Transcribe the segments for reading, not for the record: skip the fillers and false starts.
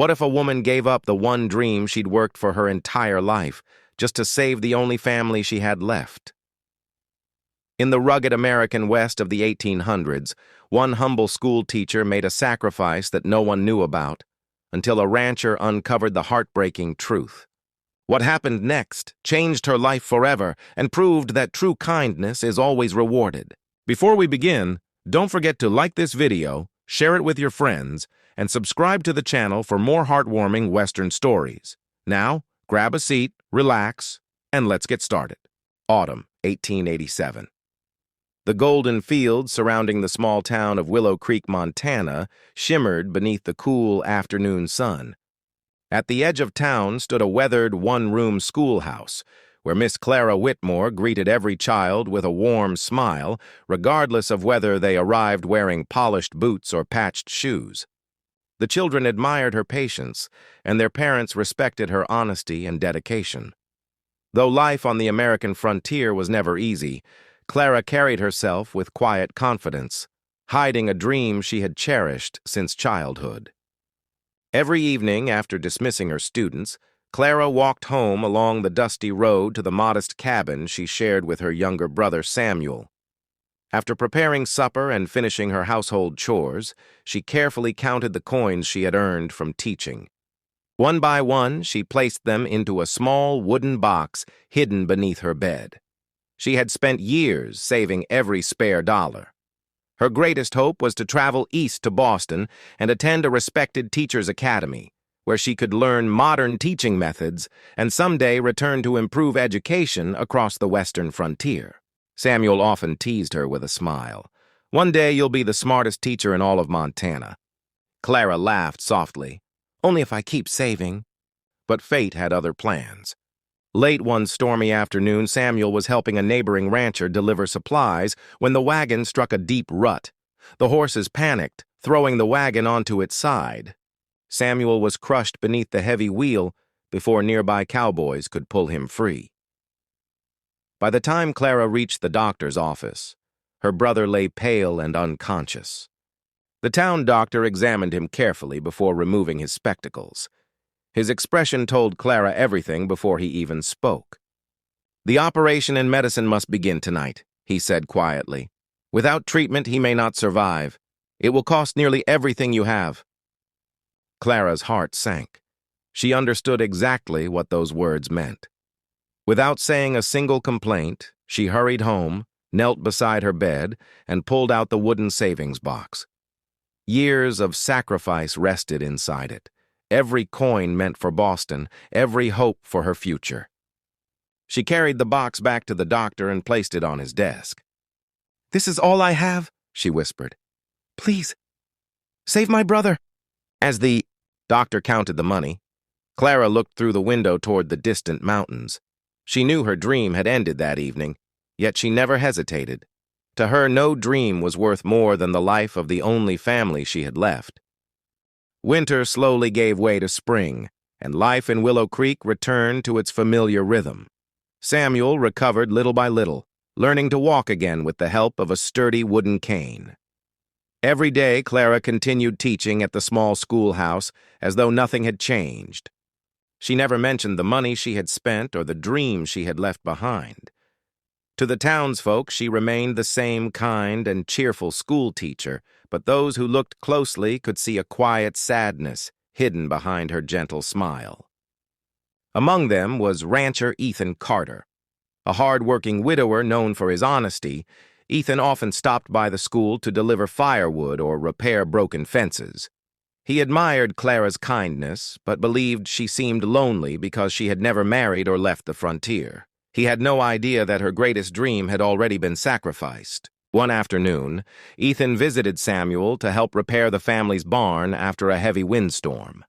What if a woman gave up the one dream she'd worked for her entire life, just to save the only family she had left? In the rugged American West of the 1800s, one humble schoolteacher made a sacrifice that no one knew about, until a rancher uncovered the heartbreaking truth. What happened next changed her life forever and proved that true kindness is always rewarded. Before we begin, don't forget to like this video, share it with your friends, and subscribe to the channel for more heartwarming Western stories. Now, grab a seat, relax, and let's get started. Autumn, 1887. The golden fields surrounding the small town of Willow Creek, Montana, shimmered beneath the cool afternoon sun. At the edge of town stood a weathered one-room schoolhouse, where Miss Clara Whitmore greeted every child with a warm smile, regardless of whether they arrived wearing polished boots or patched shoes. The children admired her patience, and their parents respected her honesty and dedication. Though life on the American frontier was never easy, Clara carried herself with quiet confidence, hiding a dream she had cherished since childhood. Every evening, after dismissing her students, Clara walked home along the dusty road to the modest cabin she shared with her younger brother Samuel. After preparing supper and finishing her household chores, she carefully counted the coins she had earned from teaching. One by one, she placed them into a small wooden box hidden beneath her bed. She had spent years saving every spare dollar. Her greatest hope was to travel east to Boston and attend a respected teacher's academy, where she could learn modern teaching methods and someday return to improve education across the western frontier. Samuel often teased her with a smile. "One day you'll be the smartest teacher in all of Montana." Clara laughed softly. "Only if I keep saving." But fate had other plans. Late one stormy afternoon, Samuel was helping a neighboring rancher deliver supplies when the wagon struck a deep rut. The horses panicked, throwing the wagon onto its side. Samuel was crushed beneath the heavy wheel before nearby cowboys could pull him free. By the time Clara reached the doctor's office, her brother lay pale and unconscious. The town doctor examined him carefully before removing his spectacles. His expression told Clara everything before he even spoke. "The operation and medicine must begin tonight," he said quietly. "Without treatment, he may not survive. It will cost nearly everything you have." Clara's heart sank. She understood exactly what those words meant. Without saying a single complaint, she hurried home, knelt beside her bed, and pulled out the wooden savings box. Years of sacrifice rested inside it. Every coin meant for Boston, every hope for her future. She carried the box back to the doctor and placed it on his desk. "This is all I have," she whispered. "Please, save my brother." As the doctor counted the money, Clara looked through the window toward the distant mountains. She knew her dream had ended that evening, yet she never hesitated. To her, no dream was worth more than the life of the only family she had left. Winter slowly gave way to spring, and life in Willow Creek returned to its familiar rhythm. Samuel recovered little by little, learning to walk again with the help of a sturdy wooden cane. Every day, Clara continued teaching at the small schoolhouse as though nothing had changed. She never mentioned the money she had spent or the dream she had left behind. To the townsfolk, she remained the same kind and cheerful schoolteacher, but those who looked closely could see a quiet sadness hidden behind her gentle smile. Among them was rancher Ethan Carter. A hard-working widower known for his honesty, Ethan often stopped by the school to deliver firewood or repair broken fences. He admired Clara's kindness, but believed she seemed lonely because she had never married or left the frontier. He had no idea that her greatest dream had already been sacrificed. One afternoon, Ethan visited Samuel to help repair the family's barn after a heavy windstorm.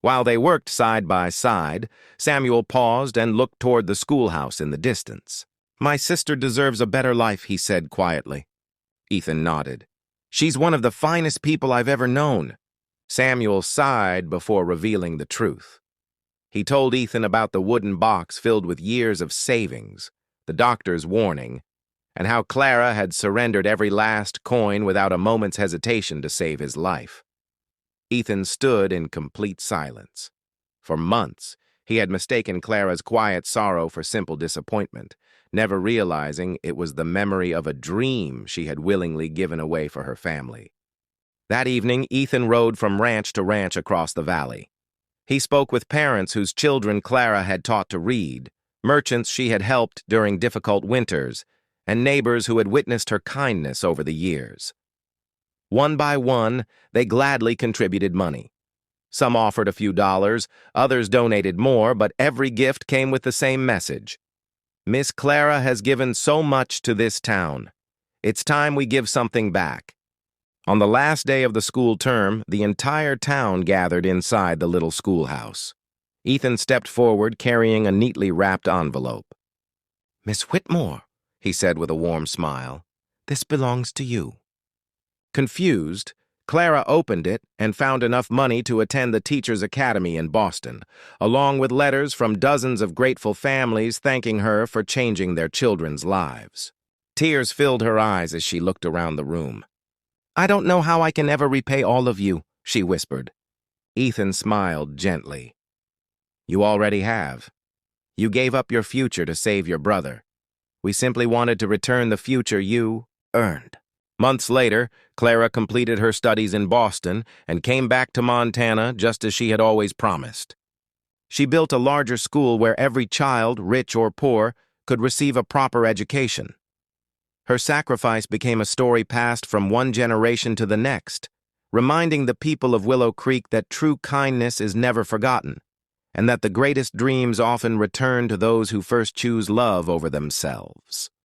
While they worked side by side, Samuel paused and looked toward the schoolhouse in the distance. "My sister deserves a better life," he said quietly. Ethan nodded. "She's one of the finest people I've ever known." Samuel sighed before revealing the truth. He told Ethan about the wooden box filled with years of savings, the doctor's warning, and how Clara had surrendered every last coin without a moment's hesitation to save his life. Ethan stood in complete silence. For months, he had mistaken Clara's quiet sorrow for simple disappointment, never realizing it was the memory of a dream she had willingly given away for her family. That evening, Ethan rode from ranch to ranch across the valley. He spoke with parents whose children Clara had taught to read, merchants she had helped during difficult winters, and neighbors who had witnessed her kindness over the years. One by one, they gladly contributed money. Some offered a few dollars, others donated more, but every gift came with the same message. Miss Clara has given so much to this town. It's time we give something back. On the last day of the school term, the entire town gathered inside the little schoolhouse. Ethan stepped forward, carrying a neatly wrapped envelope. "Miss Whitmore," he said with a warm smile, "this belongs to you." Confused, Clara opened it and found enough money to attend the Teachers' Academy in Boston, along with letters from dozens of grateful families thanking her for changing their children's lives. Tears filled her eyes as she looked around the room. "I don't know how I can ever repay all of you," she whispered. Ethan smiled gently. "You already have. You gave up your future to save your brother. We simply wanted to return the future you earned." Months later, Clara completed her studies in Boston and came back to Montana just as she had always promised. She built a larger school where every child, rich or poor, could receive a proper education. Her sacrifice became a story passed from one generation to the next, reminding the people of Willow Creek that true kindness is never forgotten, and that the greatest dreams often return to those who first choose love over themselves.